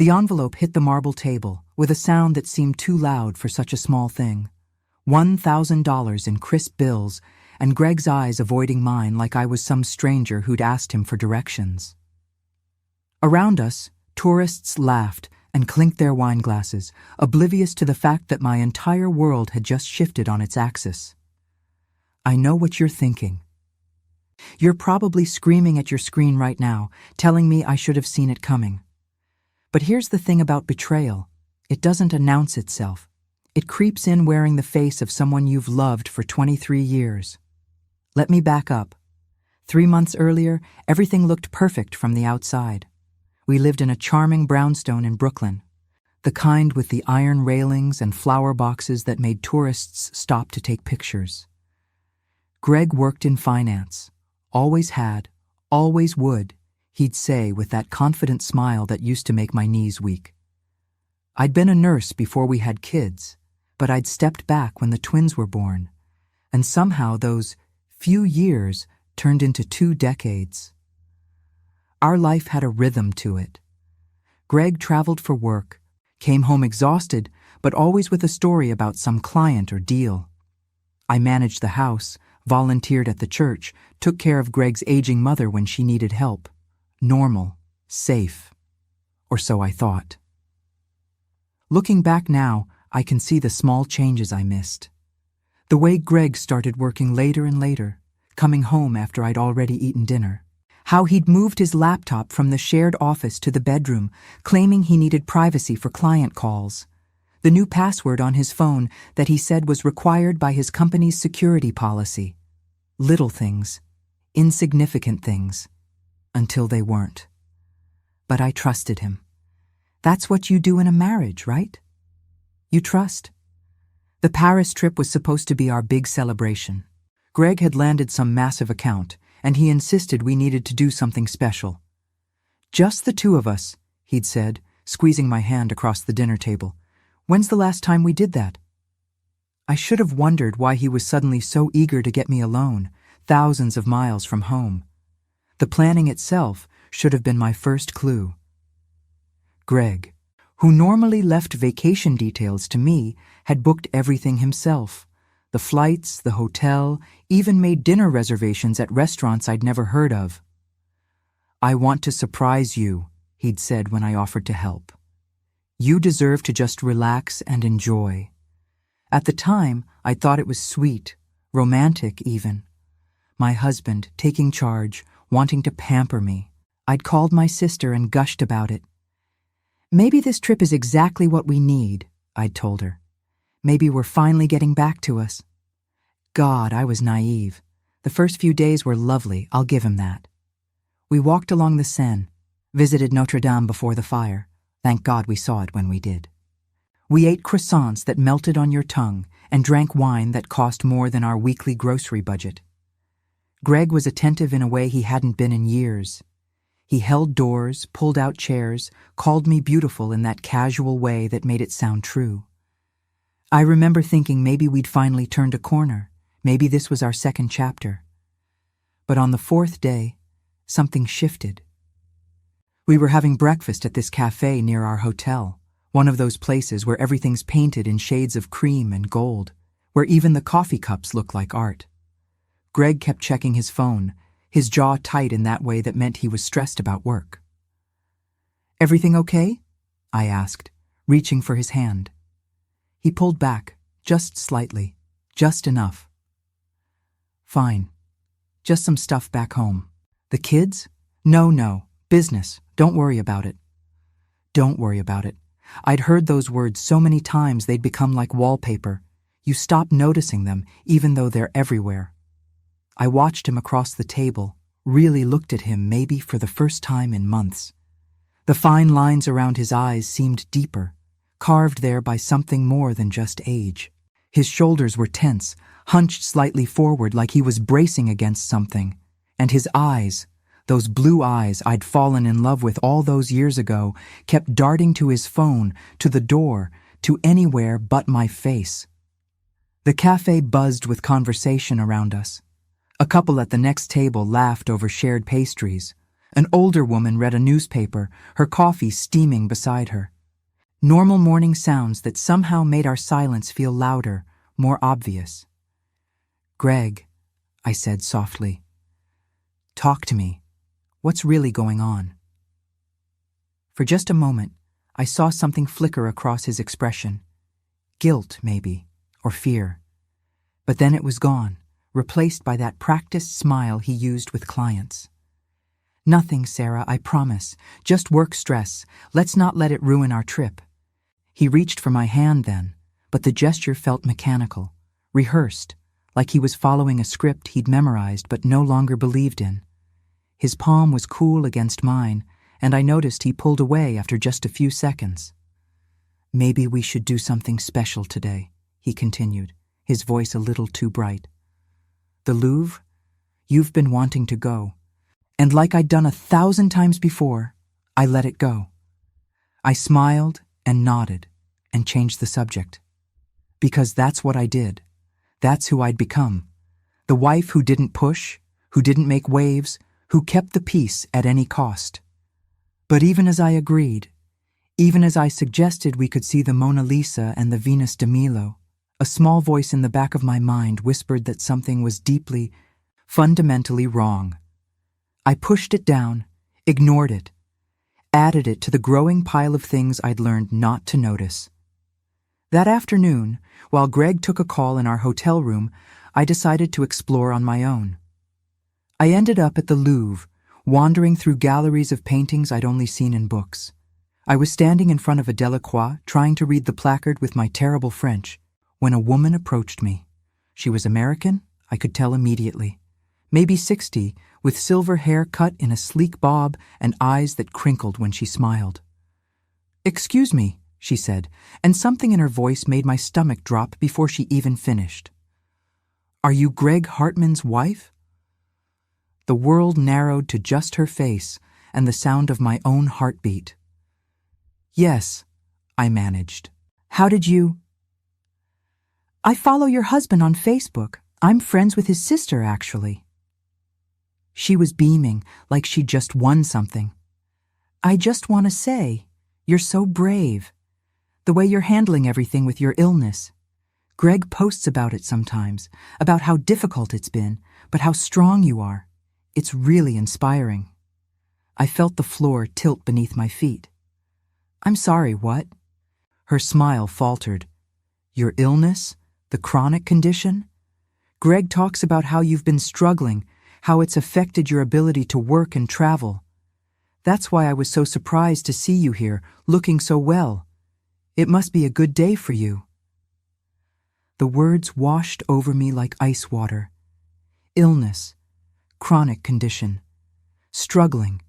The envelope hit the marble table with a sound that seemed too loud for such a small thing. $1,000 in crisp bills, and Greg's eyes avoiding mine like I was some stranger who'd asked him for directions. Around us, tourists laughed and clinked their wine glasses, oblivious to the fact that my entire world had just shifted on its axis. I know what you're thinking. You're probably screaming at your screen right now, telling me I should have seen it coming. But here's the thing about betrayal. It doesn't announce itself. It creeps in wearing the face of someone you've loved for 23 years. Let me back up. 3 months earlier, everything looked perfect from the outside. We lived in a charming brownstone in Brooklyn, the kind with the iron railings and flower boxes that made tourists stop to take pictures. Greg worked in finance. Always had, always would, he'd say with that confident smile that used to make my knees weak. I'd been a nurse before we had kids, but I'd stepped back when the twins were born, and somehow those few years turned into 2 decades. Our life had a rhythm to it. Greg traveled for work, came home exhausted, but always with a story about some client or deal. I managed the house, volunteered at the church, took care of Greg's aging mother when she needed help. Normal, safe, or so I thought. Looking back now, I can see the small changes I missed. The way Greg started working later and later, coming home after I'd already eaten dinner. How he'd moved his laptop from the shared office to the bedroom, claiming he needed privacy for client calls. The new password on his phone that he said was required by his company's security policy. Little things, insignificant things, until they weren't. But I trusted him. That's what you do in a marriage, right? You trust. The Paris trip was supposed to be our big celebration. Greg had landed some massive account, and he insisted we needed to do something special. Just the 2 of us, he'd said, squeezing my hand across the dinner table. When's the last time we did that? I should have wondered why he was suddenly so eager to get me alone, thousands of miles from home. The planning itself should have been my first clue. Greg, who normally left vacation details to me, had booked everything himself. The flights, the hotel, even made dinner reservations at restaurants I'd never heard of. I want to surprise you, he'd said when I offered to help. You deserve to just relax and enjoy. At the time, I thought it was sweet, romantic even. My husband, taking charge, wanting to pamper me. I'd called my sister and gushed about it. Maybe this trip is exactly what we need, I'd told her. Maybe we're finally getting back to us. God, I was naive. The first few days were lovely, I'll give him that. We walked along the Seine, visited Notre Dame before the fire. Thank God we saw it when we did. We ate croissants that melted on your tongue and drank wine that cost more than our weekly grocery budget. Greg was attentive in a way he hadn't been in years. He held doors, pulled out chairs, called me beautiful in that casual way that made it sound true. I remember thinking maybe we'd finally turned a corner. Maybe this was our second chapter. But on the 4th day, something shifted. We were having breakfast at this cafe near our hotel, one of those places where everything's painted in shades of cream and gold, where even the coffee cups look like art. Greg kept checking his phone, his jaw tight in that way that meant he was stressed about work. Everything okay? I asked, reaching for his hand. He pulled back, just slightly, just enough. Fine. Just some stuff back home. The kids? No, business. Don't worry about it. Don't worry about it. I'd heard those words so many times they'd become like wallpaper. You stop noticing them, even though they're everywhere. I watched him across the table, really looked at him maybe for the first time in months. The fine lines around his eyes seemed deeper, carved there by something more than just age. His shoulders were tense, hunched slightly forward like he was bracing against something. And his eyes, those blue eyes I'd fallen in love with all those years ago, kept darting to his phone, to the door, to anywhere but my face. The cafe buzzed with conversation around us. A couple at the next table laughed over shared pastries. An older woman read a newspaper, her coffee steaming beside her. Normal morning sounds that somehow made our silence feel louder, more obvious. "Greg," I said softly. "Talk to me. What's really going on?" For just a moment, I saw something flicker across his expression. Guilt, maybe, or fear. But then it was gone, replaced by that practiced smile he used with clients. "Nothing, Sarah, I promise. Just work stress. Let's not let it ruin our trip." He reached for my hand then, but the gesture felt mechanical, rehearsed, like he was following a script he'd memorized but no longer believed in. His palm was cool against mine, and I noticed he pulled away after just a few seconds. "Maybe we should do something special today," he continued, his voice a little too bright. "The Louvre? You've been wanting to go. And like I'd done 1,000 times before, I let it go." I smiled and nodded and changed the subject. Because that's what I did. That's who I'd become. The wife who didn't push, who didn't make waves, who kept the peace at any cost. But even as I agreed, even as I suggested we could see the Mona Lisa and the Venus de Milo, a small voice in the back of my mind whispered that something was deeply, fundamentally wrong. I pushed it down, ignored it, added it to the growing pile of things I'd learned not to notice. That afternoon, while Greg took a call in our hotel room, I decided to explore on my own. I ended up at the Louvre, wandering through galleries of paintings I'd only seen in books. I was standing in front of a Delacroix, trying to read the placard with my terrible French, when a woman approached me. She was American, I could tell immediately. Maybe 60, with silver hair cut in a sleek bob and eyes that crinkled when she smiled. "Excuse me," she said, and something in her voice made my stomach drop before she even finished. "Are you Greg Hartman's wife?" The world narrowed to just her face and the sound of my own heartbeat. "Yes," I managed. "How did you—" "I follow your husband on Facebook. I'm friends with his sister, actually." She was beaming, like she'd just won something. "I just want to say, you're so brave. The way you're handling everything with your illness. Greg posts about it sometimes, about how difficult it's been, but how strong you are. It's really inspiring." I felt the floor tilt beneath my feet. "I'm sorry, what?" Her smile faltered. "Your illness? The chronic condition? Greg talks about how you've been struggling, how it's affected your ability to work and travel. That's why I was so surprised to see you here, looking so well. It must be a good day for you." The words washed over me like ice water. Illness, chronic condition, struggling,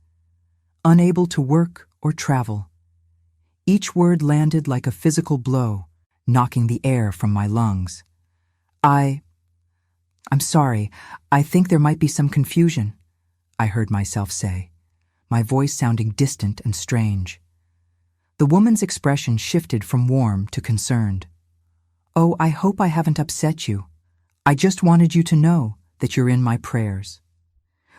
unable to work or travel. Each word landed like a physical blow, knocking the air from my lungs. I'm sorry, I think there might be some confusion," I heard myself say, my voice sounding distant and strange. The woman's expression shifted from warm to concerned. "Oh, I hope I haven't upset you. I just wanted you to know that you're in my prayers.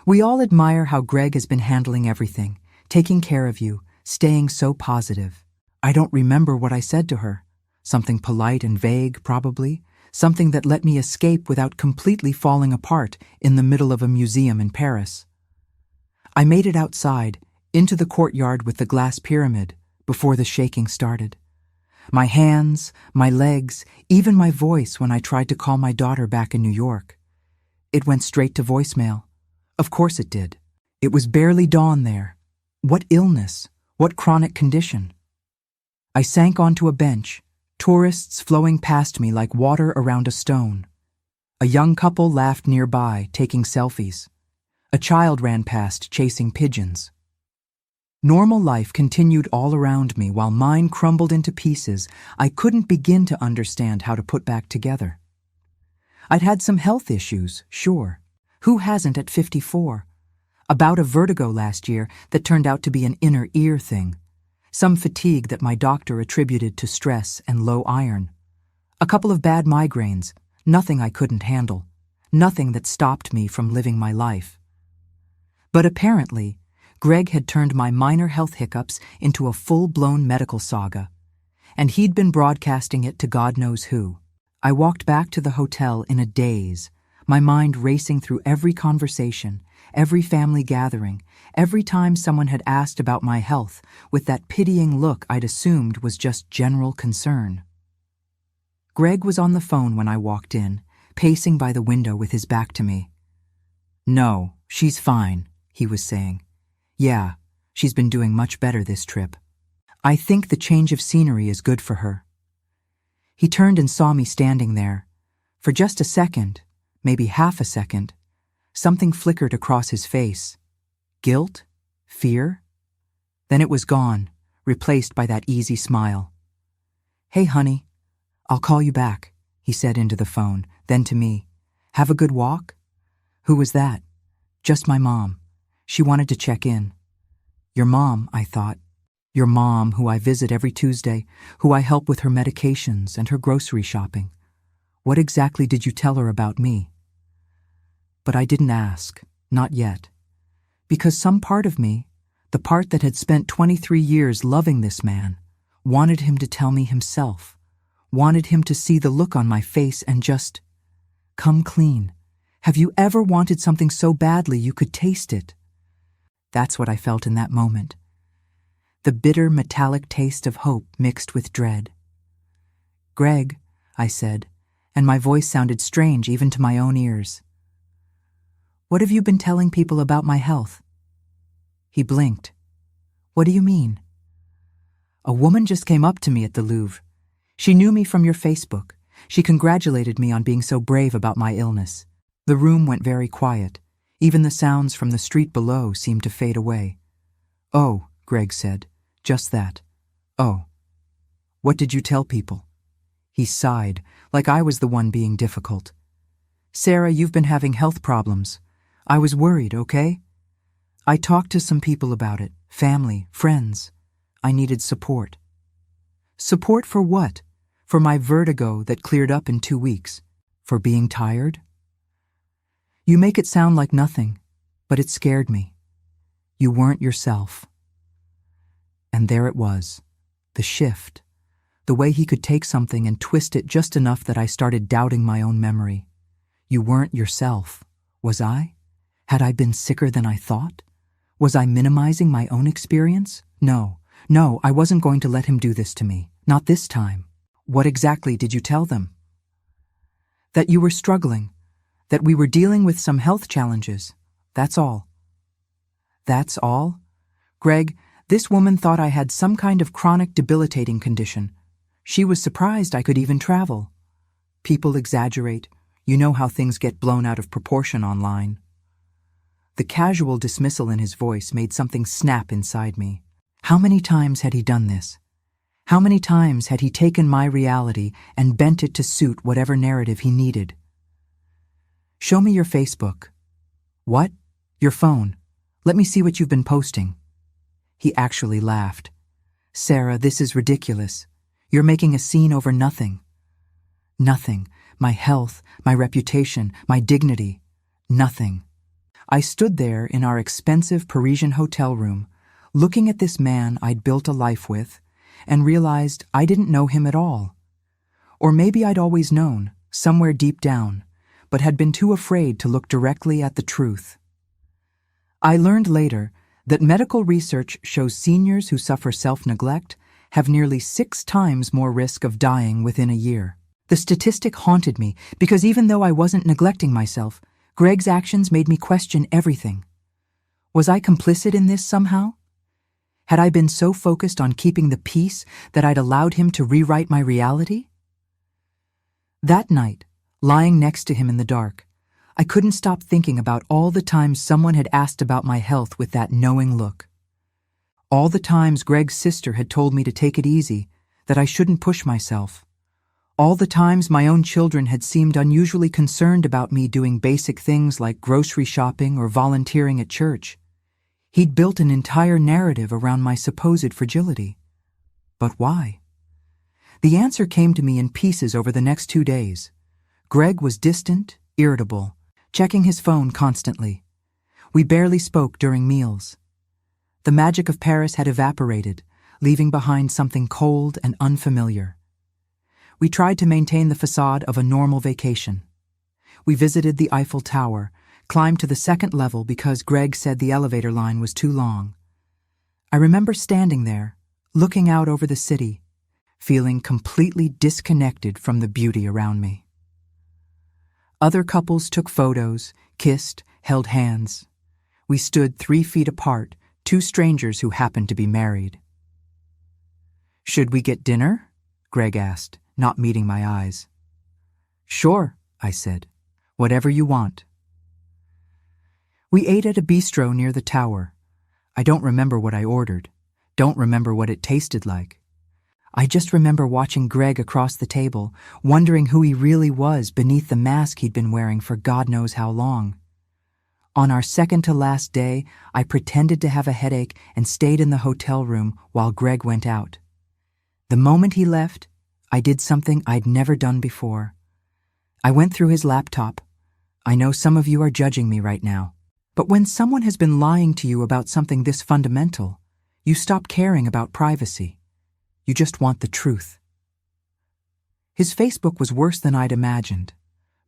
We all admire how Greg has been handling everything, taking care of you, staying so positive." I don't remember what I said to her. Something polite and vague, probably. Something that let me escape without completely falling apart in the middle of a museum in Paris. I made it outside, into the courtyard with the glass pyramid, before the shaking started. My hands, my legs, even my voice when I tried to call my daughter back in New York. It went straight to voicemail. Of course it did. It was barely dawn there. What illness? What chronic condition? I sank onto a bench, tourists flowing past me like water around a stone. A young couple laughed nearby, taking selfies. A child ran past, chasing pigeons. Normal life continued all around me while mine crumbled into pieces I couldn't begin to understand how to put back together. I'd had some health issues, sure. Who hasn't at 54? A bout of vertigo last year that turned out to be an inner ear thing. Some fatigue that my doctor attributed to stress and low iron. A couple of bad migraines, nothing I couldn't handle, nothing that stopped me from living my life. But apparently, Greg had turned my minor health hiccups into a full-blown medical saga, and he'd been broadcasting it to God knows who. I walked back to the hotel in a daze, my mind racing through every conversation, every family gathering, every time someone had asked about my health with that pitying look I'd assumed was just general concern. Greg was on the phone when I walked in, pacing by the window with his back to me. "No, she's fine," he was saying. "Yeah, she's been doing much better this trip. I think the change of scenery is good for her." He turned and saw me standing there. For just a second, maybe half a second, something flickered across his face. Guilt? Fear? Then it was gone, replaced by that easy smile. "Hey, honey, I'll call you back," he said into the phone, then to me. "Have a good walk?" Who was that? Just my mom. She wanted to check in. Your mom, I thought. Your mom, who I visit every Tuesday, who I help with her medications and her grocery shopping. What exactly did you tell her about me? But I didn't ask, not yet. Because some part of me, the part that had spent 23 years loving this man, wanted him to tell me himself, wanted him to see the look on my face and just come clean. Have you ever wanted something so badly you could taste it? That's what I felt in that moment. The bitter, metallic taste of hope mixed with dread. "Greg," I said, and my voice sounded strange even to my own ears. "What have you been telling people about my health?" He blinked. "What do you mean?" "A woman just came up to me at the Louvre. She knew me from your Facebook. She congratulated me on being so brave about my illness." The room went very quiet. Even the sounds from the street below seemed to fade away. "Oh," Greg said, "just that. Oh. What did you tell people?" He sighed, like I was the one being difficult. "Sarah, you've been having health problems. I was worried, okay? I talked to some people about it, family, friends. I needed support." "Support for what? For my vertigo that cleared up in 2 weeks? For being tired?" "You make it sound like nothing, but it scared me. You weren't yourself." And there it was, the shift, the way he could take something and twist it just enough that I started doubting my own memory. You weren't yourself, was I? Had I been sicker than I thought? Was I minimizing my own experience? No, I wasn't going to let him do this to me, not this time. "What exactly did you tell them?" "That you were struggling, that we were dealing with some health challenges. That's all." "That's all?" "Greg, this woman thought I had some kind of chronic debilitating condition. She was surprised I could even travel. People exaggerate. You know how things get blown out of proportion online." The casual dismissal in his voice made something snap inside me. How many times had he done this? How many times had he taken my reality and bent it to suit whatever narrative he needed? "Show me your Facebook." "What? Your phone. Let me see what you've been posting." He actually laughed. "Sarah, this is ridiculous. You're making a scene over nothing." Nothing. My health, my reputation, my dignity. Nothing. I stood there in our expensive Parisian hotel room, looking at this man I'd built a life with, and realized I didn't know him at all. Or maybe I'd always known, somewhere deep down, but had been too afraid to look directly at the truth. I learned later that medical research shows seniors who suffer self-neglect have nearly 6 times more risk of dying within a year. The statistic haunted me because even though I wasn't neglecting myself, Greg's actions made me question everything. Was I complicit in this somehow? Had I been so focused on keeping the peace that I'd allowed him to rewrite my reality? That night, lying next to him in the dark, I couldn't stop thinking about all the times someone had asked about my health with that knowing look. All the times Greg's sister had told me to take it easy, that I shouldn't push myself. All the times my own children had seemed unusually concerned about me doing basic things like grocery shopping or volunteering at church. He'd built an entire narrative around my supposed fragility. But why? The answer came to me in pieces over the next 2 days. Greg was distant, irritable, checking his phone constantly. We barely spoke during meals. The magic of Paris had evaporated, leaving behind something cold and unfamiliar. We tried to maintain the facade of a normal vacation. We visited the Eiffel Tower, climbed to the second level because Greg said the elevator line was too long. I remember standing there, looking out over the city, feeling completely disconnected from the beauty around me. Other couples took photos, kissed, held hands. We stood 3 feet apart, two strangers who happened to be married. "Should we get dinner?" Greg asked, not meeting my eyes. "Sure," I said. "Whatever you want." We ate at a bistro near the tower. I don't remember what I ordered, don't remember what it tasted like. I just remember watching Greg across the table, wondering who he really was beneath the mask he'd been wearing for God knows how long. On our second-to-last day, I pretended to have a headache and stayed in the hotel room while Greg went out. The moment he left, I did something I'd never done before. I went through his laptop. I know some of you are judging me right now, but when someone has been lying to you about something this fundamental, you stop caring about privacy. You just want the truth. His Facebook was worse than I'd imagined.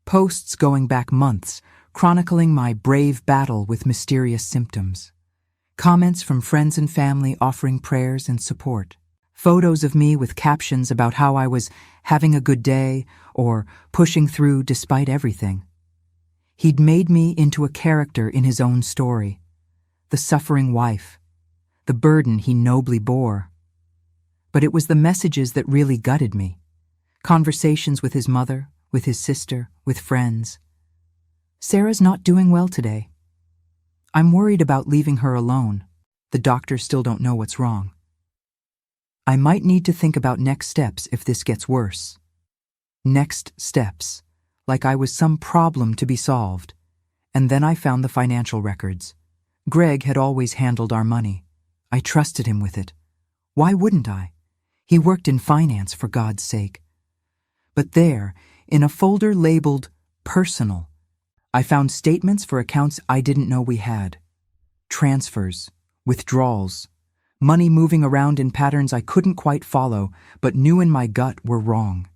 Posts going back months, chronicling my brave battle with mysterious symptoms. Comments from friends and family offering prayers and support. Photos of me with captions about how I was having a good day or pushing through despite everything. He'd made me into a character in his own story. The suffering wife. The burden he nobly bore. But it was the messages that really gutted me. Conversations with his mother, with his sister, with friends. "Sarah's not doing well today. I'm worried about leaving her alone. The doctors still don't know what's wrong. I might need to think about next steps if this gets worse." Next steps, like I was some problem to be solved. And then I found the financial records. Greg had always handled our money. I trusted him with it. Why wouldn't I? He worked in finance, for God's sake. But there, in a folder labeled Personal, I found statements for accounts I didn't know we had. Transfers, withdrawals, money moving around in patterns I couldn't quite follow, but knew in my gut were wrong.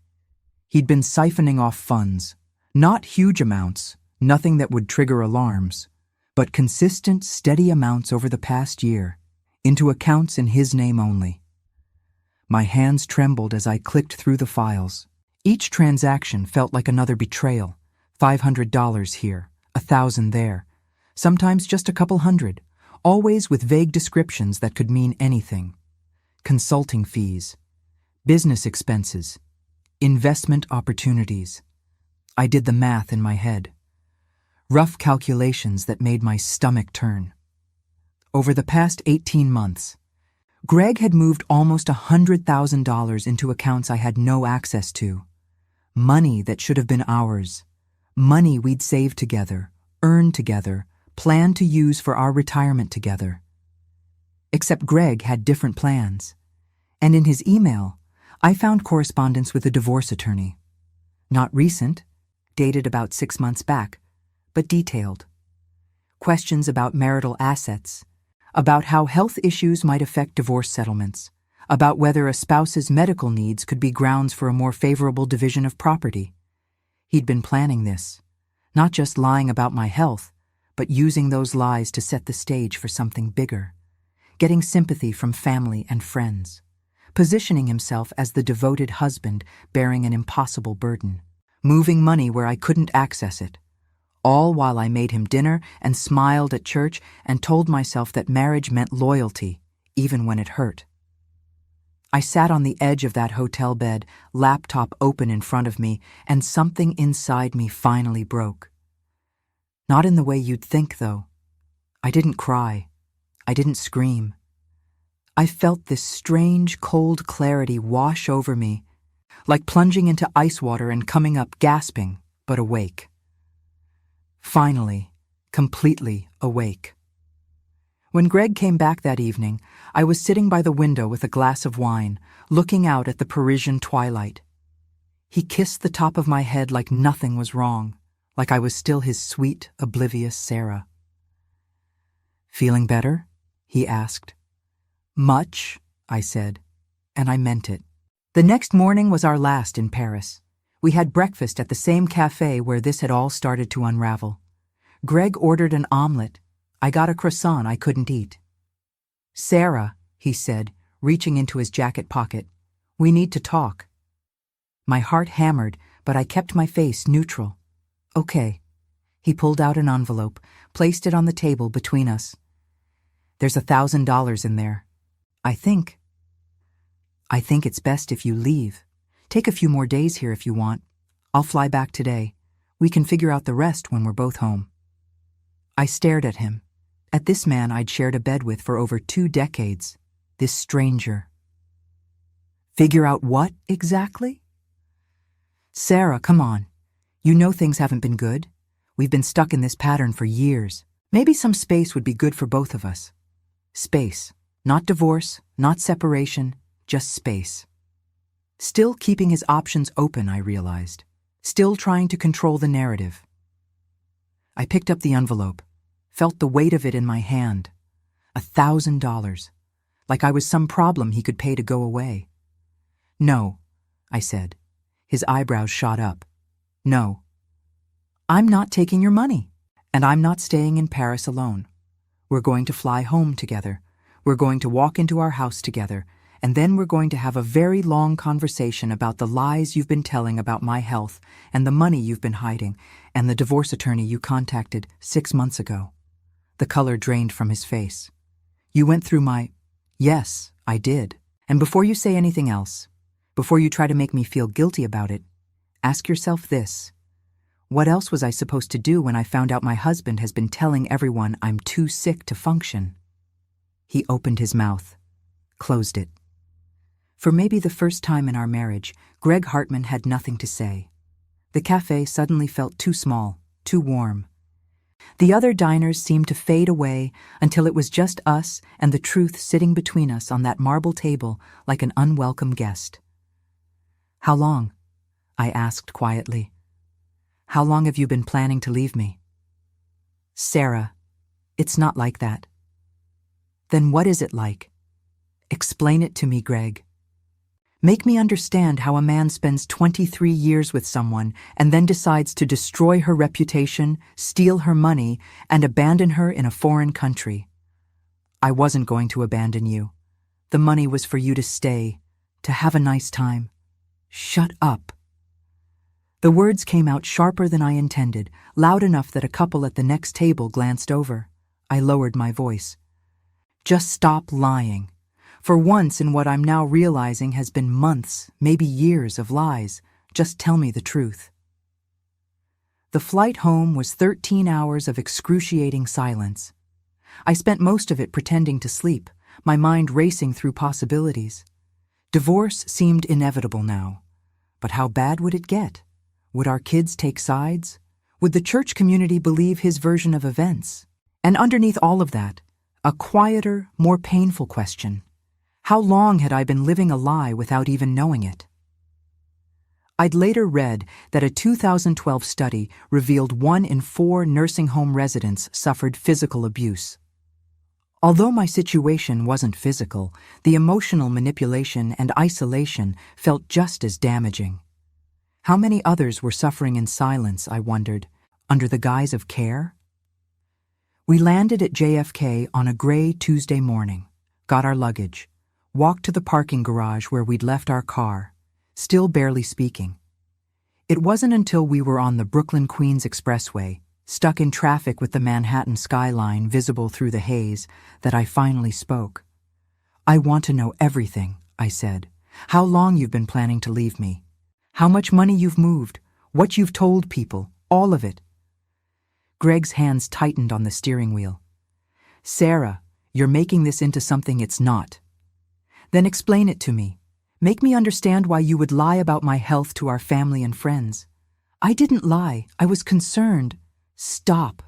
He'd been siphoning off funds, not huge amounts, nothing that would trigger alarms, but consistent, steady amounts over the past year, into accounts in his name only. My hands trembled as I clicked through the files. Each transaction felt like another betrayal. $500 here, 1,000 there, sometimes just a couple hundred, always with vague descriptions that could mean anything. Consulting fees, business expenses, investment opportunities. I did the math in my head. Rough calculations that made my stomach turn. Over the past 18 months, Greg had moved almost $100,000 into accounts I had no access to. Money that should have been ours. Money we'd saved together, earned together, planned to use for our retirement together. Except Greg had different plans. And in his email, I found correspondence with a divorce attorney. Not recent, dated about 6 months back, but detailed. Questions about marital assets, about how health issues might affect divorce settlements, about whether a spouse's medical needs could be grounds for a more favorable division of property. He'd been planning this, not just lying about my health, but using those lies to set the stage for something bigger, getting sympathy from family and friends, positioning himself as the devoted husband bearing an impossible burden, moving money where I couldn't access it, all while I made him dinner and smiled at church and told myself that marriage meant loyalty, even when it hurt. I sat on the edge of that hotel bed, laptop open in front of me, and something inside me finally broke. Not in the way you'd think, though. I didn't cry. I didn't scream. I felt this strange, cold clarity wash over me, like plunging into ice water and coming up gasping, but awake. Finally, completely awake. When Greg came back that evening, I was sitting by the window with a glass of wine, looking out at the Parisian twilight. He kissed the top of my head like nothing was wrong, like I was still his sweet, oblivious Sarah. "Feeling better?" he asked. Much, I said, and I meant it. The next morning was our last in Paris. We had breakfast at the same cafe where this had all started to unravel. Greg ordered an omelet. I got a croissant I couldn't eat. Sarah, he said, reaching into his jacket pocket, we need to talk. My heart hammered, but I kept my face neutral. Okay. He pulled out an envelope, placed it on the table between us. There's $1,000 in there. I think it's best if you leave. Take a few more days here if you want. I'll fly back today. We can figure out the rest when we're both home. I stared at him. At this man I'd shared a bed with for over 2 decades. This stranger. Figure out what, exactly? Sarah, come on. You know things haven't been good. We've been stuck in this pattern for years. Maybe some space would be good for both of us. Space. Not divorce, not separation, just space. Still keeping his options open, I realized. Still trying to control the narrative. I picked up the envelope, felt the weight of it in my hand. $1,000. Like I was some problem he could pay to go away. No, I said. His eyebrows shot up. No. I'm not taking your money, and I'm not staying in Paris alone. We're going to fly home together. We're going to walk into our house together, and then we're going to have a very long conversation about the lies you've been telling about my health and the money you've been hiding and the divorce attorney you contacted 6 months ago. The color drained from his face. You went through my... Yes, I did. And before you say anything else, before you try to make me feel guilty about it, ask yourself this. What else was I supposed to do when I found out my husband has been telling everyone I'm too sick to function? He opened his mouth, closed it. For maybe the first time in our marriage, Greg Hartman had nothing to say. The cafe suddenly felt too small, too warm. The other diners seemed to fade away until it was just us and the truth sitting between us on that marble table like an unwelcome guest. How long? I asked quietly. How long have you been planning to leave me? Sarah, it's not like that. Then what is it like? Explain it to me, Greg. Make me understand how a man spends 23 years with someone and then decides to destroy her reputation, steal her money, and abandon her in a foreign country. I wasn't going to abandon you. The money was for you to stay, to have a nice time. Shut up. The words came out sharper than I intended, loud enough that a couple at the next table glanced over. I lowered my voice. Just stop lying. For once in what I'm now realizing has been months, maybe years of lies, just tell me the truth. The flight home was 13 hours of excruciating silence. I spent most of it pretending to sleep, my mind racing through possibilities. Divorce seemed inevitable now. But how bad would it get? Would our kids take sides? Would the church community believe his version of events? And underneath all of that, a quieter, more painful question. How long had I been living a lie without even knowing it? I'd later read that a 2012 study revealed 1 in 4 nursing home residents suffered physical abuse. Although my situation wasn't physical, the emotional manipulation and isolation felt just as damaging. How many others were suffering in silence, I wondered, under the guise of care? We landed at JFK on a gray Tuesday morning, got our luggage, walked to the parking garage where we'd left our car, still barely speaking. It wasn't until we were on the Brooklyn-Queens Expressway, stuck in traffic with the Manhattan skyline visible through the haze, that I finally spoke. I want to know everything, I said. How long you've been planning to leave me. How much money you've moved, what you've told people, all of it. Greg's hands tightened on the steering wheel. Sarah, you're making this into something it's not. Then explain it to me. Make me understand why you would lie about my health to our family and friends. I didn't lie. I was concerned. Stop.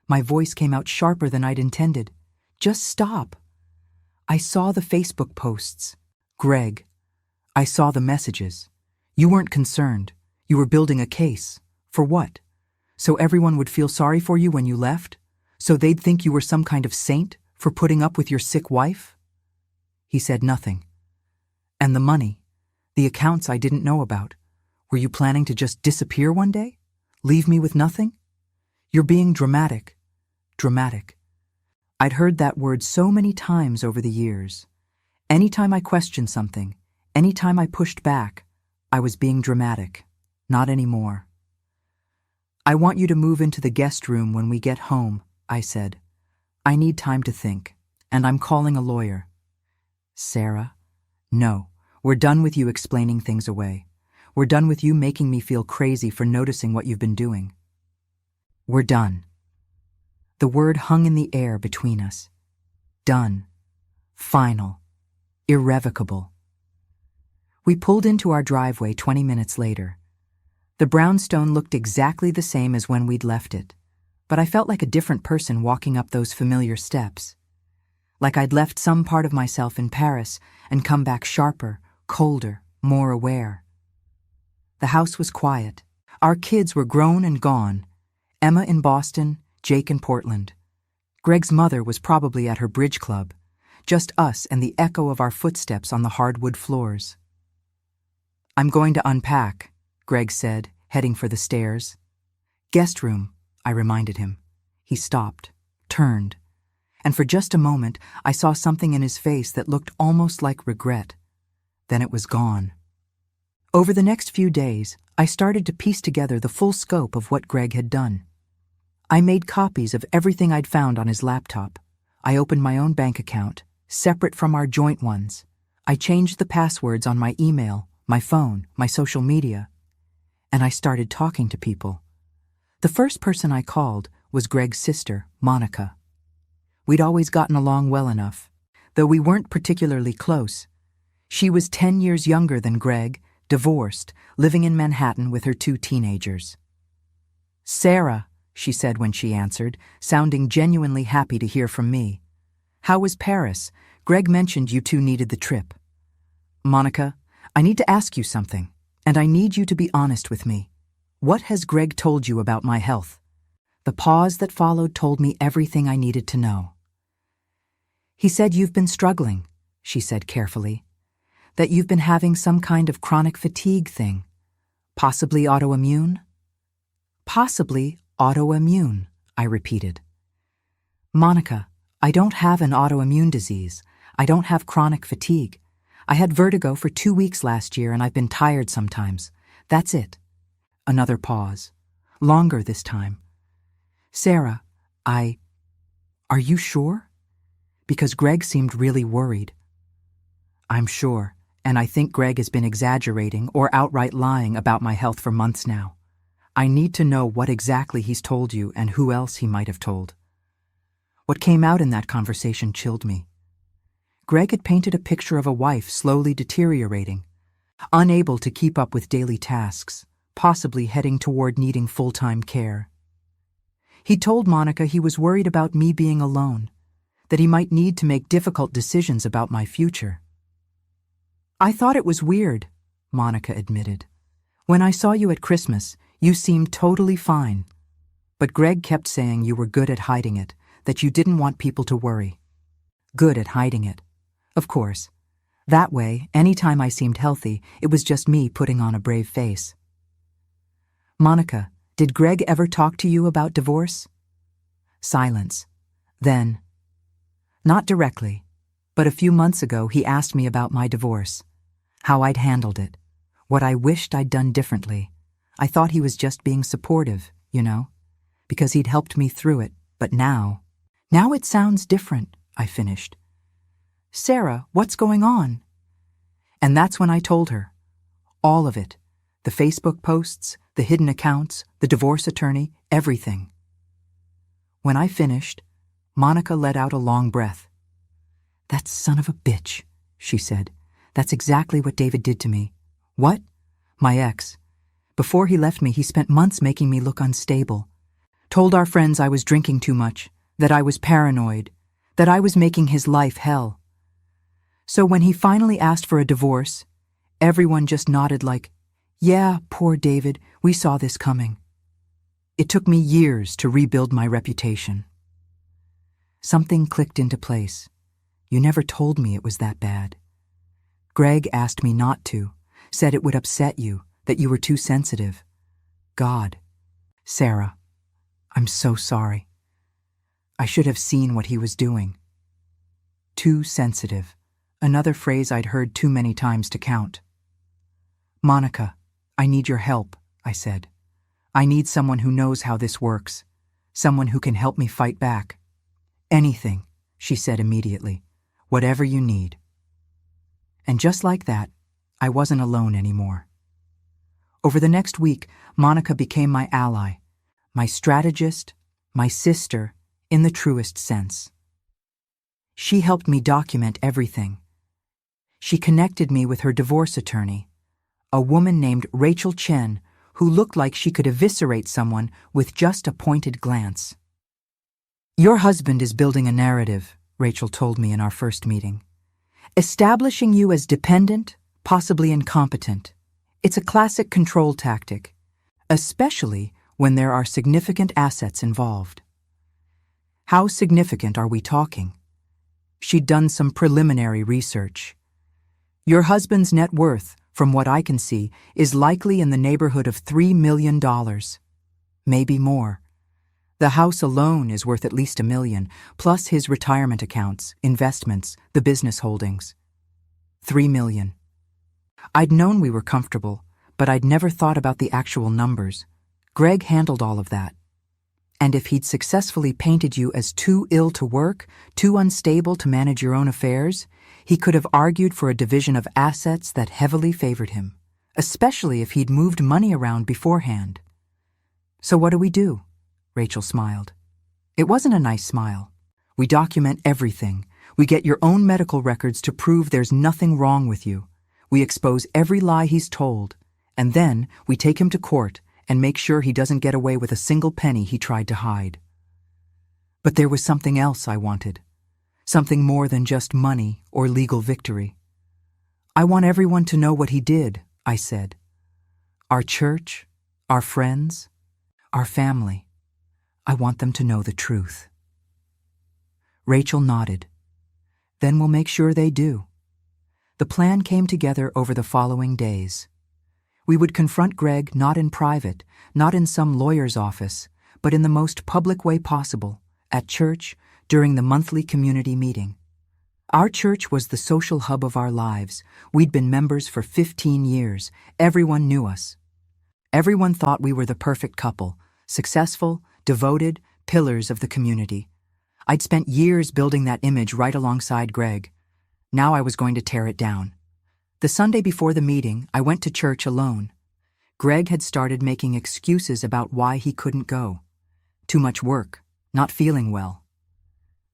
My voice came out sharper than I'd intended. Just stop. I saw the Facebook posts. Greg, I saw the messages. You weren't concerned. You were building a case. For what? So everyone would feel sorry for you when you left? So they'd think you were some kind of saint For putting up with your sick wife? He said nothing. And the money, the accounts I didn't know about. Were you planning to just disappear one day? Leave me with nothing? You're being dramatic. Dramatic. I'd heard that word so many times over the years. Anytime I questioned something, anytime I pushed back, I was being dramatic. Not anymore. I want you to move into the guest room when we get home, I said. I need time to think, and I'm calling a lawyer. Sarah? No, we're done with you explaining things away. We're done with you making me feel crazy for noticing what you've been doing. We're done. The word hung in the air between us. Done. Final. Irrevocable. We pulled into our driveway 20 minutes later. The brownstone looked exactly the same as when we'd left it, but I felt like a different person walking up those familiar steps. Like I'd left some part of myself in Paris and come back sharper, colder, more aware. The house was quiet. Our kids were grown and gone. Emma in Boston, Jake in Portland. Greg's mother was probably at her bridge club. Just us and the echo of our footsteps on the hardwood floors. I'm going to unpack, Greg said, heading for the stairs. Guest room, I reminded him. He stopped, turned, and for just a moment I saw something in his face that looked almost like regret. Then it was gone. Over the next few days, I started to piece together the full scope of what Greg had done. I made copies of everything I'd found on his laptop. I opened my own bank account, separate from our joint ones. I changed the passwords on my email, my phone, my social media. And I started talking to people. The first person I called was Greg's sister, Monica. We'd always gotten along well enough, though we weren't particularly close. She was 10 years younger than Greg, divorced, living in Manhattan with her 2 teenagers. Sarah, she said when she answered, sounding genuinely happy to hear from me. How was Paris? Greg mentioned you 2 needed the trip. Monica, I need to ask you something, and I need you to be honest with me. What has Greg told you about my health? The pause that followed told me everything I needed to know. He said you've been struggling, she said carefully. That you've been having some kind of chronic fatigue thing. Possibly autoimmune? Possibly autoimmune, I repeated. Monica, I don't have an autoimmune disease. I don't have chronic fatigue. I had vertigo for 2 weeks last year and I've been tired sometimes. That's it. Another pause. Longer this time. Sarah, Are you sure? Because Greg seemed really worried. I'm sure, and I think Greg has been exaggerating or outright lying about my health for months now. I need to know what exactly he's told you and who else he might have told. What came out in that conversation chilled me. Greg had painted a picture of a wife slowly deteriorating, unable to keep up with daily tasks, possibly heading toward needing full-time care. He told Monica he was worried about me being alone, that he might need to make difficult decisions about my future. I thought it was weird, Monica admitted. When I saw you at Christmas, you seemed totally fine. But Greg kept saying you were good at hiding it, that you didn't want people to worry. Good at hiding it. Of course. That way, anytime I seemed healthy, it was just me putting on a brave face. Monica, did Greg ever talk to you about divorce? Silence. Then, not directly, but a few months ago he asked me about my divorce, how I'd handled it, what I wished I'd done differently. I thought he was just being supportive, because he'd helped me through it, but now it sounds different, I finished. Sarah, what's going on? And that's when I told her. All of it. The Facebook posts, the hidden accounts, the divorce attorney, everything. When I finished, Monica let out a long breath. That son of a bitch, she said. That's exactly what David did to me. What? My ex. Before he left me, he spent months making me look unstable. Told our friends I was drinking too much, that I was paranoid, that I was making his life hell. So when he finally asked for a divorce, everyone just nodded like, yeah, poor David, we saw this coming. It took me years to rebuild my reputation. Something clicked into place. You never told me it was that bad. Greg asked me not to, said it would upset you, that you were too sensitive. God. Sarah, I'm so sorry. I should have seen what he was doing. Too sensitive. Another phrase I'd heard too many times to count. Monica, I need your help, I said. I need someone who knows how this works. Someone who can help me fight back. Anything, she said immediately. Whatever you need. And just like that, I wasn't alone anymore. Over the next week, Monica became my ally, my strategist, my sister, in the truest sense. She helped me document everything. She connected me with her divorce attorney, a woman named Rachel Chen, who looked like she could eviscerate someone with just a pointed glance. Your husband is building a narrative, Rachel told me in our first meeting. Establishing you as dependent, possibly incompetent. It's a classic control tactic, especially when there are significant assets involved. How significant are we talking? She'd done some preliminary research. Your husband's net worth, from what I can see, is likely in the neighborhood of $3 million. Maybe more. The house alone is worth at least $1 million, plus his retirement accounts, investments, the business holdings. $3 million. I'd known we were comfortable, but I'd never thought about the actual numbers. Greg handled all of that. And if he'd successfully painted you as too ill to work, too unstable to manage your own affairs, he could have argued for a division of assets that heavily favored him, especially if he'd moved money around beforehand. So what do? Rachel smiled. It wasn't a nice smile. We document everything. We get your own medical records to prove there's nothing wrong with you. We expose every lie he's told, and then we take him to court and make sure he doesn't get away with a single penny he tried to hide. But there was something else I wanted. Something more than just money or legal victory. I want everyone to know what he did, I said. Our church, our friends, our family. I want them to know the truth. Rachel nodded. Then we'll make sure they do. The plan came together over the following days. We would confront Greg not in private, not in some lawyer's office, but in the most public way possible, at church, during the monthly community meeting. Our church was the social hub of our lives. We'd been members for 15 years. Everyone knew us. Everyone thought we were the perfect couple, successful, devoted, pillars of the community. I'd spent years building that image right alongside Greg. Now I was going to tear it down. The Sunday before the meeting, I went to church alone. Greg had started making excuses about why he couldn't go. Too much work, not feeling well.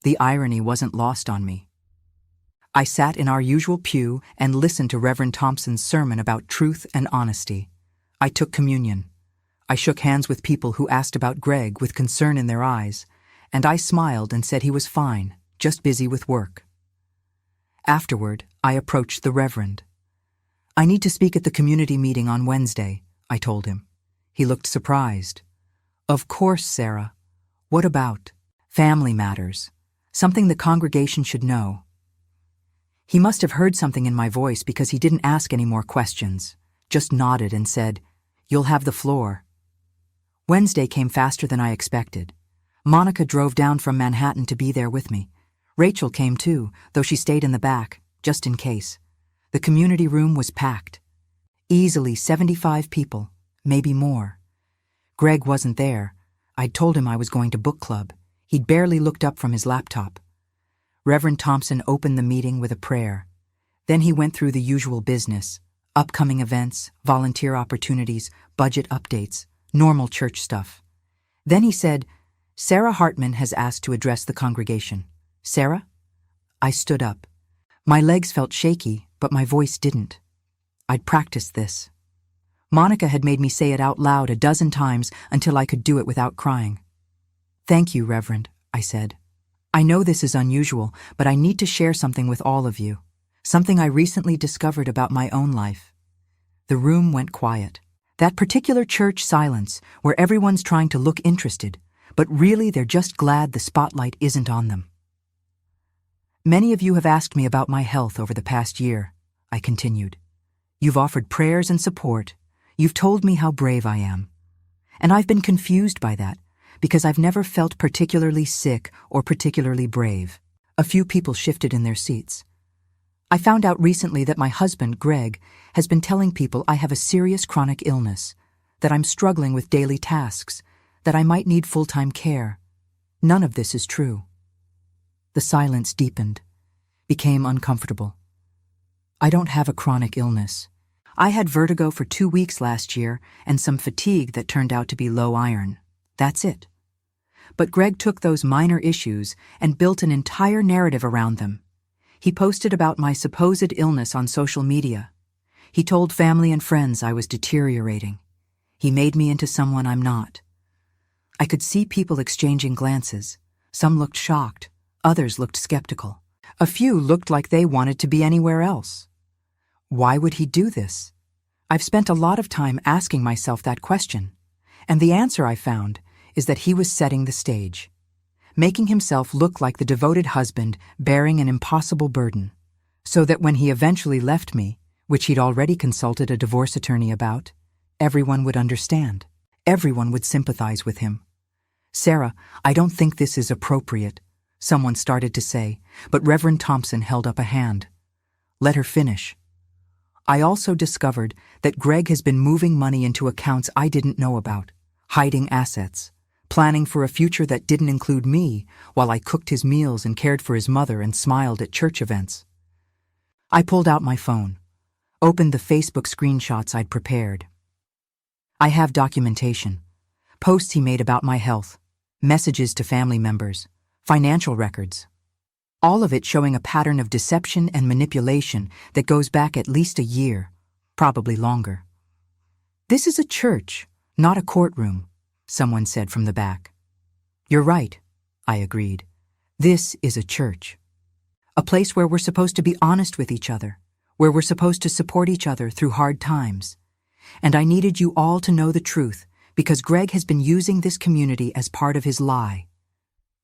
The irony wasn't lost on me. I sat in our usual pew and listened to Reverend Thompson's sermon about truth and honesty. I took communion. I shook hands with people who asked about Greg with concern in their eyes, and I smiled and said he was fine, just busy with work. Afterward, I approached the Reverend. I need to speak at the community meeting on Wednesday, I told him. He looked surprised. Of course, Sarah. What about? Family matters. Something the congregation should know. He must have heard something in my voice because he didn't ask any more questions, just nodded and said, "You'll have the floor." Wednesday came faster than I expected. Monica drove down from Manhattan to be there with me. Rachel came too, though she stayed in the back, just in case. The community room was packed. Easily 75 people, maybe more. Greg wasn't there. I'd told him I was going to book club. He'd barely looked up from his laptop. Reverend Thompson opened the meeting with a prayer. Then he went through the usual business, upcoming events, volunteer opportunities, budget updates, normal church stuff. Then he said, "Sarah Hartman has asked to address the congregation." "Sarah?" I stood up. My legs felt shaky, but my voice didn't. I'd practiced this. Monica had made me say it out loud a dozen times until I could do it without crying. "Thank you, Reverend," I said. "I know this is unusual, but I need to share something with all of you. Something I recently discovered about my own life." The room went quiet. That particular church silence, where everyone's trying to look interested, but really they're just glad the spotlight isn't on them. Many of you have asked me about my health over the past year, I continued. You've offered prayers and support. You've told me how brave I am. And I've been confused by that, because I've never felt particularly sick or particularly brave. A few people shifted in their seats. I found out recently that my husband, Greg, has been telling people I have a serious chronic illness, that I'm struggling with daily tasks, that I might need full-time care. None of this is true. The silence deepened, became uncomfortable. I don't have a chronic illness. I had vertigo for 2 weeks last year and some fatigue that turned out to be low iron. That's it. But Greg took those minor issues and built an entire narrative around them. He posted about my supposed illness on social media. He told family and friends I was deteriorating. He made me into someone I'm not. I could see people exchanging glances. Some looked shocked, others looked skeptical. A few looked like they wanted to be anywhere else. Why would he do this? I've spent a lot of time asking myself that question, and the answer I found is that he was setting the stage, making himself look like the devoted husband bearing an impossible burden, so that when he eventually left me, which he'd already consulted a divorce attorney about, everyone would understand. Everyone would sympathize with him. "Sarah, I don't think this is appropriate," someone started to say, but Reverend Thompson held up a hand. "Let her finish." I also discovered that Greg has been moving money into accounts I didn't know about, hiding assets, planning for a future that didn't include me while I cooked his meals and cared for his mother and smiled at church events. I pulled out my phone, opened the Facebook screenshots I'd prepared. I have documentation, posts he made about my health, messages to family members, financial records. All of it showing a pattern of deception and manipulation that goes back at least a year, probably longer. "This is a church, not a courtroom," someone said from the back. "You're right," I agreed. "This is a church. A place where we're supposed to be honest with each other, where we're supposed to support each other through hard times. And I needed you all to know the truth because Greg has been using this community as part of his lie.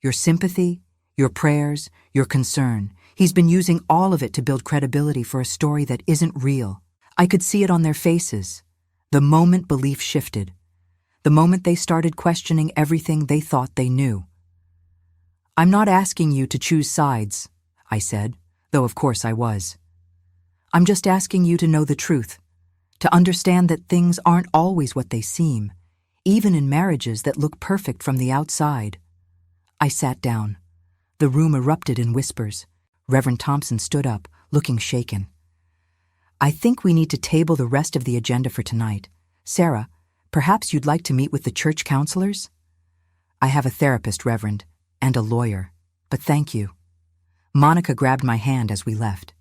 Your sympathy, your prayers, your concern, he's been using all of it to build credibility for a story that isn't real. I could see it on their faces. The moment belief shifted. The moment they started questioning everything they thought they knew. "I'm not asking you to choose sides," I said, though of course I was. "I'm just asking you to know the truth, to understand that things aren't always what they seem, even in marriages that look perfect from the outside." I sat down. The room erupted in whispers. Reverend Thompson stood up, looking shaken. "I think we need to table the rest of the agenda for tonight. Sarah, perhaps you'd like to meet with the church counselors?" "I have a therapist, Reverend, and a lawyer, but thank you." Monica grabbed my hand as we left.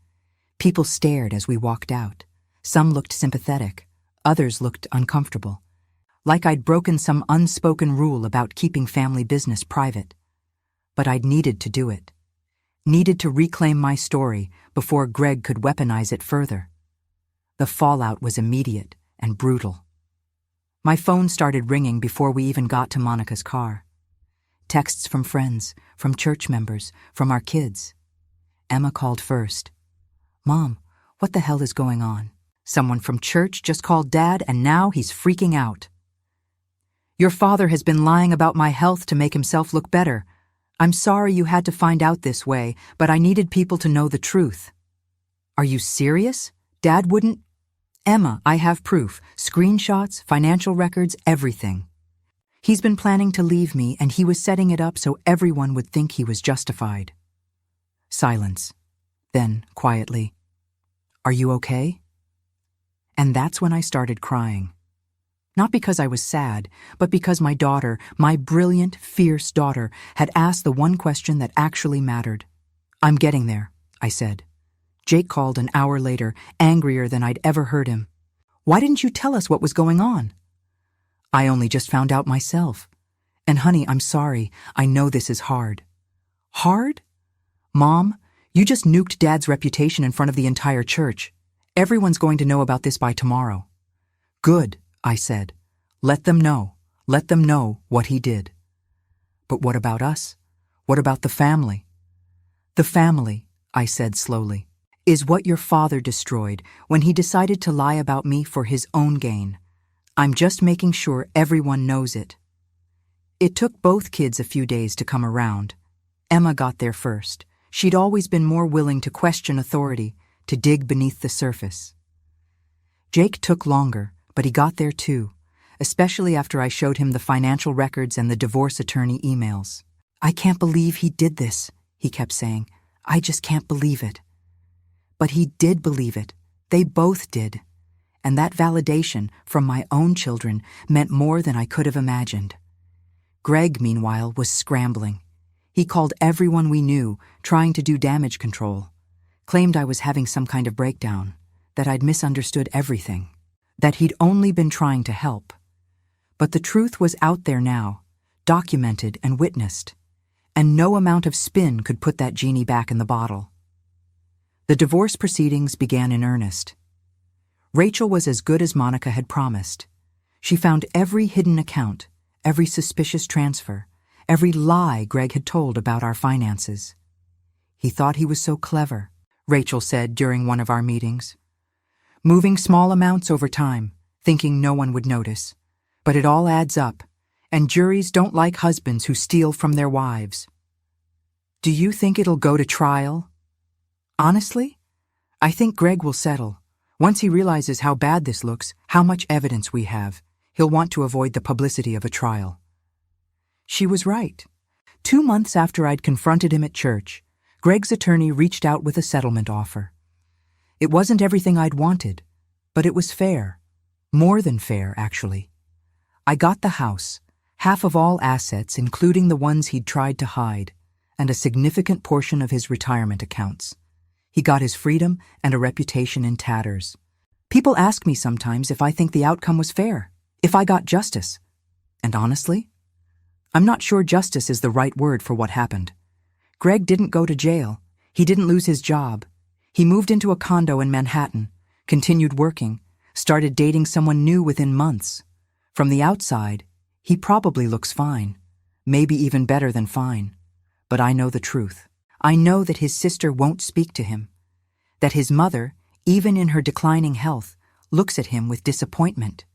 People stared as we walked out. Some looked sympathetic, others looked uncomfortable, like I'd broken some unspoken rule about keeping family business private. But I'd needed to do it. Needed to reclaim my story before Greg could weaponize it further. The fallout was immediate and brutal. My phone started ringing before we even got to Monica's car. Texts from friends, from church members, from our kids. Emma called first. "Mom, what the hell is going on? Someone from church just called Dad and now he's freaking out. Your father has been lying about my health to make himself look better. I'm sorry you had to find out this way, but I needed people to know the truth." "Are you serious? Dad wouldn't—" "Emma, I have proof, screenshots, financial records, everything. He's been planning to leave me and he was setting it up so everyone would think he was justified." Silence. Then, quietly, "Are you okay?" And that's when I started crying. Not because I was sad, but because my daughter, my brilliant, fierce daughter, had asked the one question that actually mattered. "I'm getting there," I said. Jake called an hour later, angrier than I'd ever heard him. "Why didn't you tell us what was going on?" "I only just found out myself. And honey, I'm sorry. I know this is hard." "Hard? Mom, you just nuked Dad's reputation in front of the entire church. Everyone's going to know about this by tomorrow." "Good," I said. "Let them know. Let them know what he did." "But what about us? What about the family?" "The family," I said slowly, is what your father destroyed when he decided to lie about me for his own gain. I'm just making sure everyone knows it. It took both kids a few days to come around. Emma got there first. She'd always been more willing to question authority, to dig beneath the surface. Jake took longer, but he got there too, especially after I showed him the financial records and the divorce attorney emails. I can't believe he did this, he kept saying. I just can't believe it. But he did believe it. They both did. And that validation from my own children meant more than I could have imagined. Greg, meanwhile, was scrambling. He called everyone we knew, trying to do damage control. Claimed I was having some kind of breakdown, that I'd misunderstood everything, that he'd only been trying to help. But the truth was out there now, documented and witnessed, and no amount of spin could put that genie back in the bottle. The divorce proceedings began in earnest. Rachel was as good as Monica had promised. She found every hidden account, every suspicious transfer, every lie Greg had told about our finances. He thought he was so clever, Rachel said during one of our meetings. Moving small amounts over time, thinking no one would notice. But it all adds up, and juries don't like husbands who steal from their wives. Do you think it'll go to trial? Honestly, I think Greg will settle. Once he realizes how bad this looks, how much evidence we have, he'll want to avoid the publicity of a trial. She was right. 2 months after I'd confronted him at church, Greg's attorney reached out with a settlement offer. It wasn't everything I'd wanted, but it was fair. More than fair, actually. I got the house, half of all assets, including the ones he'd tried to hide, and a significant portion of his retirement accounts. He got his freedom and a reputation in tatters. People ask me sometimes if I think the outcome was fair, if I got justice. And honestly, I'm not sure justice is the right word for what happened. Greg didn't go to jail. He didn't lose his job. He moved into a condo in Manhattan, continued working, started dating someone new within months. From the outside, he probably looks fine, maybe even better than fine. But I know the truth. I know that his sister won't speak to him, that his mother, even in her declining health, looks at him with disappointment,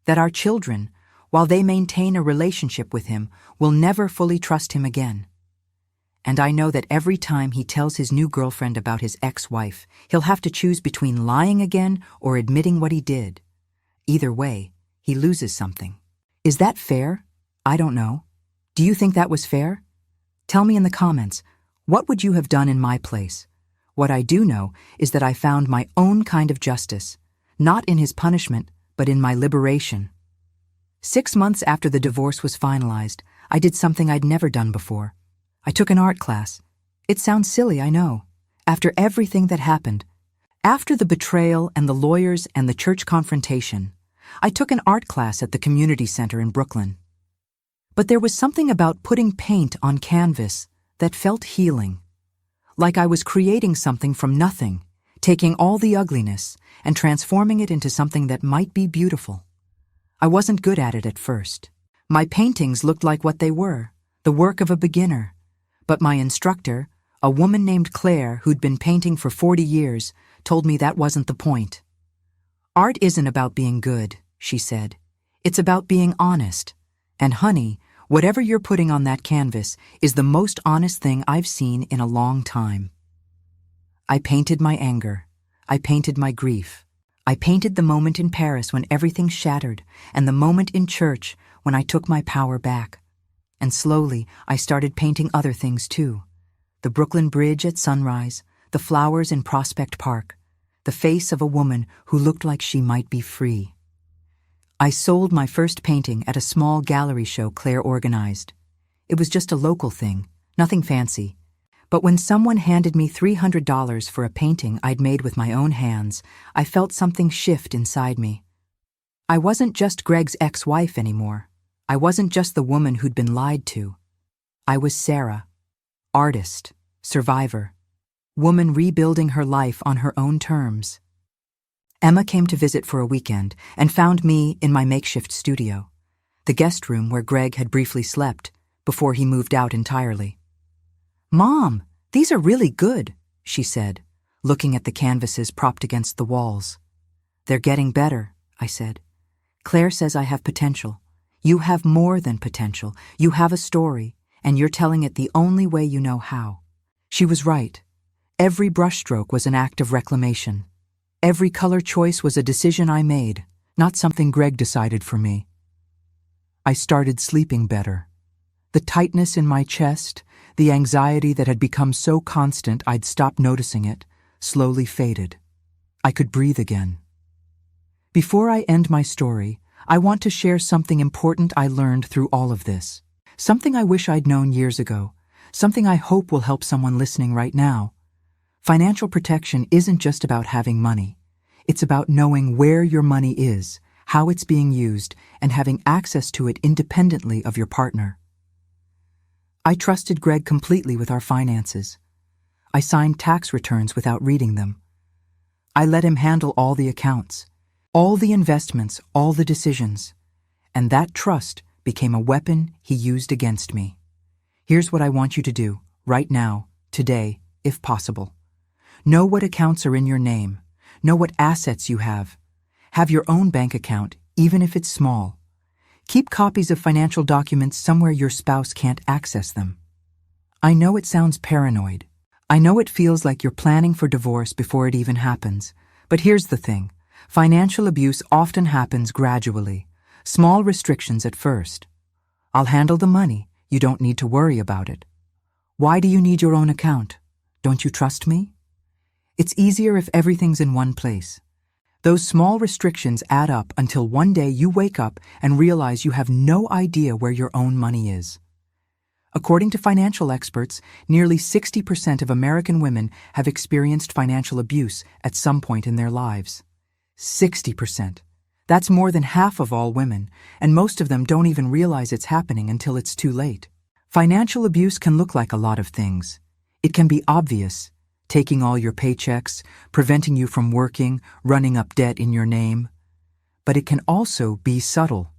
that our children, while they maintain a relationship with him, will never fully trust him again. And I know that every time he tells his new girlfriend about his ex-wife, he'll have to choose between lying again or admitting what he did. Either way, he loses something. Is that fair? I don't know. Do you think that was fair? Tell me in the comments, what would you have done in my place? What I do know is that I found my own kind of justice, not in his punishment, but in my liberation. 6 months after the divorce was finalized, I did something I'd never done before. I took an art class. It sounds silly, I know. After everything that happened, after the betrayal and the lawyers and the church confrontation, I took an art class at the community center in Brooklyn. But there was something about putting paint on canvas that felt healing. Like I was creating something from nothing, taking all the ugliness and transforming it into something that might be beautiful. I wasn't good at it at first. My paintings looked like what they were, the work of a beginner. But my instructor, a woman named Claire who'd been painting for 40 years, told me that wasn't the point. Art isn't about being good, she said. It's about being honest. And honey, whatever you're putting on that canvas is the most honest thing I've seen in a long time. I painted my anger. I painted my grief. I painted the moment in Paris when everything shattered, and the moment in church when I took my power back. And slowly, I started painting other things too. The Brooklyn Bridge at sunrise, the flowers in Prospect Park, the face of a woman who looked like she might be free. I sold my first painting at a small gallery show Claire organized. It was just a local thing, nothing fancy. But when someone handed me $300 for a painting I'd made with my own hands, I felt something shift inside me. I wasn't just Greg's ex-wife anymore. I wasn't just the woman who'd been lied to. I was Sarah, artist, survivor, woman rebuilding her life on her own terms. Emma came to visit for a weekend and found me in my makeshift studio, the guest room where Greg had briefly slept before he moved out entirely. "Mom," "These are really good," she said, looking at the canvases propped against the walls. "They're getting better," I said. "Claire says I have potential. You have more than potential. You have a story, and you're telling it the only way you know how." She was right. Every brushstroke was an act of reclamation. Every color choice was a decision I made, not something Greg decided for me. I started sleeping better. The tightness in my chest, the anxiety that had become so constant I'd stopped noticing it, slowly faded. I could breathe again. Before I end my story, I want to share something important I learned through all of this. Something I wish I'd known years ago. Something I hope will help someone listening right now. Financial protection isn't just about having money. It's about knowing where your money is, how it's being used, and having access to it independently of your partner. I trusted Greg completely with our finances. I signed tax returns without reading them. I let him handle all the accounts, all the investments, all the decisions. And that trust became a weapon he used against me. Here's what I want you to do, right now, today, if possible. Know what accounts are in your name. Know what assets you have. Have your own bank account, even if it's small. Keep copies of financial documents somewhere your spouse can't access them. I know it sounds paranoid. I know it feels like you're planning for divorce before it even happens. But here's the thing. Financial abuse often happens gradually. Small restrictions at first. "I'll handle the money. You don't need to worry about it." Why do you need your own account? Don't you trust me? It's easier if everything's in one place. Those small restrictions add up until one day you wake up and realize you have no idea where your own money is. According to financial experts, nearly 60% of American women have experienced financial abuse at some point in their lives. 60%. That's more than half of all women, and most of them don't even realize it's happening until it's too late. Financial abuse can look like a lot of things. It can be obvious, taking all your paychecks, preventing you from working, running up debt in your name. But it can also be subtle,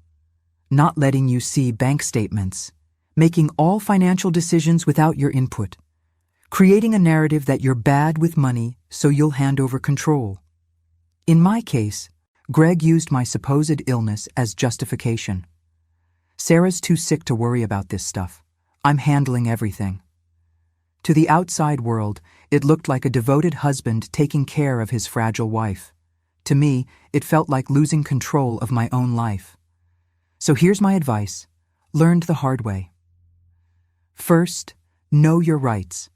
not letting you see bank statements, making all financial decisions without your input, creating a narrative that you're bad with money so you'll hand over control. In my case, Greg used my supposed illness as justification. "Sarah's too sick to worry about this stuff. I'm handling everything." To the outside world, it looked like a devoted husband taking care of his fragile wife. To me, it felt like losing control of my own life. So here's my advice, learned the hard way. First, know your rights.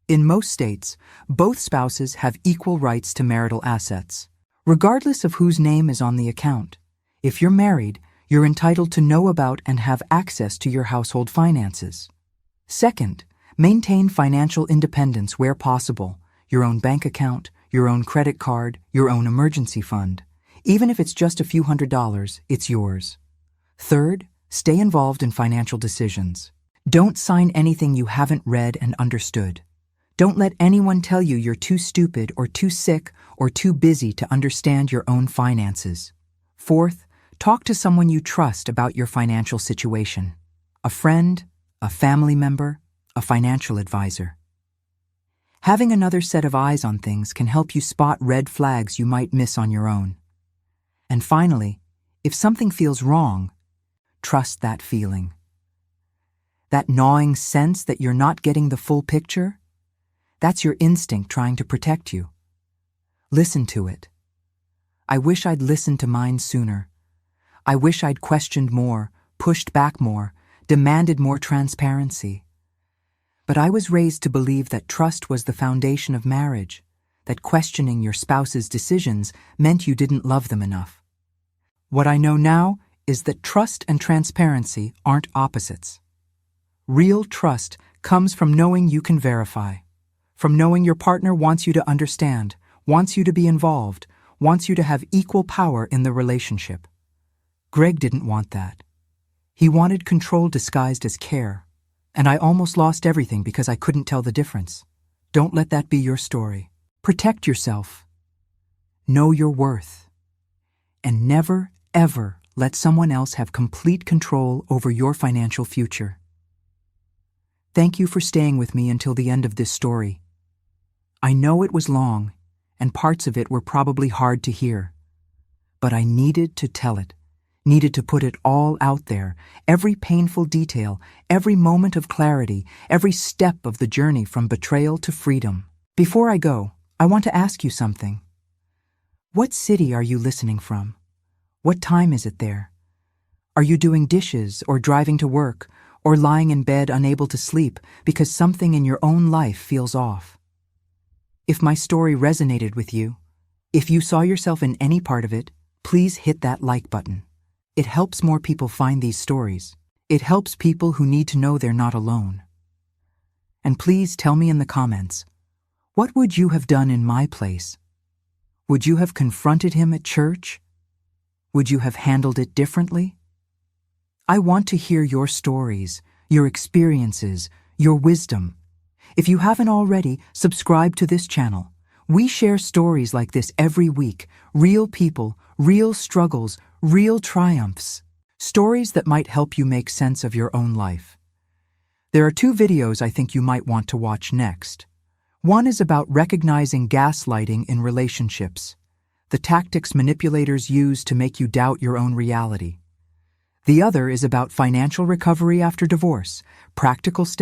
In most states, both spouses have equal rights to marital assets, regardless of whose name is on the account. If you're married, you're entitled to know about and have access to your household finances. Second, maintain financial independence where possible. Your own bank account, your own credit card, your own emergency fund. Even if it's just a few $100s, it's yours. Third, stay involved in financial decisions. Don't sign anything you haven't read and understood. Don't let anyone tell you you're too stupid or too sick or too busy to understand your own finances. Fourth, talk to someone you trust about your financial situation. A friend, a family member, a financial advisor. Having another set of eyes on things can help you spot red flags you might miss on your own. And finally, if something feels wrong, trust that feeling. That gnawing sense that you're not getting the full picture, that's your instinct trying to protect you. Listen to it. I wish I'd listened to mine sooner. I wish I'd questioned more, pushed back more, demanded more transparency. But I was raised to believe that trust was the foundation of marriage, that questioning your spouse's decisions meant you didn't love them enough. What I know now is that trust and transparency aren't opposites. Real trust comes from knowing you can verify, from knowing your partner wants you to understand, wants you to be involved, wants you to have equal power in the relationship. Greg didn't want that. He wanted control disguised as care, and I almost lost everything because I couldn't tell the difference. Don't let that be your story. Protect yourself. Know your worth. And never, ever let someone else have complete control over your financial future. Thank you for staying with me until the end of this story. I know it was long, and parts of it were probably hard to hear. But I needed to tell it, needed to put it all out there, every painful detail, every moment of clarity, every step of the journey from betrayal to freedom. Before I go, I want to ask you something. What city are you listening from? What time is it there? Are you doing dishes or driving to work or lying in bed unable to sleep because something in your own life feels off? If my story resonated with you, if you saw yourself in any part of it, please hit that like button. It helps more people find these stories. It helps people who need to know they're not alone. And please tell me in the comments, what would you have done in my place? Would you have confronted him at church? Would you have handled it differently? I want to hear your stories, your experiences, your wisdom. If you haven't already, subscribe to this channel. We share stories like this every week, real people, real struggles, real triumphs. Stories that might help you make sense of your own life. There are 2 videos I think you might want to watch next. One is about recognizing gaslighting in relationships, the tactics manipulators use to make you doubt your own reality. The other is about financial recovery after divorce, practical steps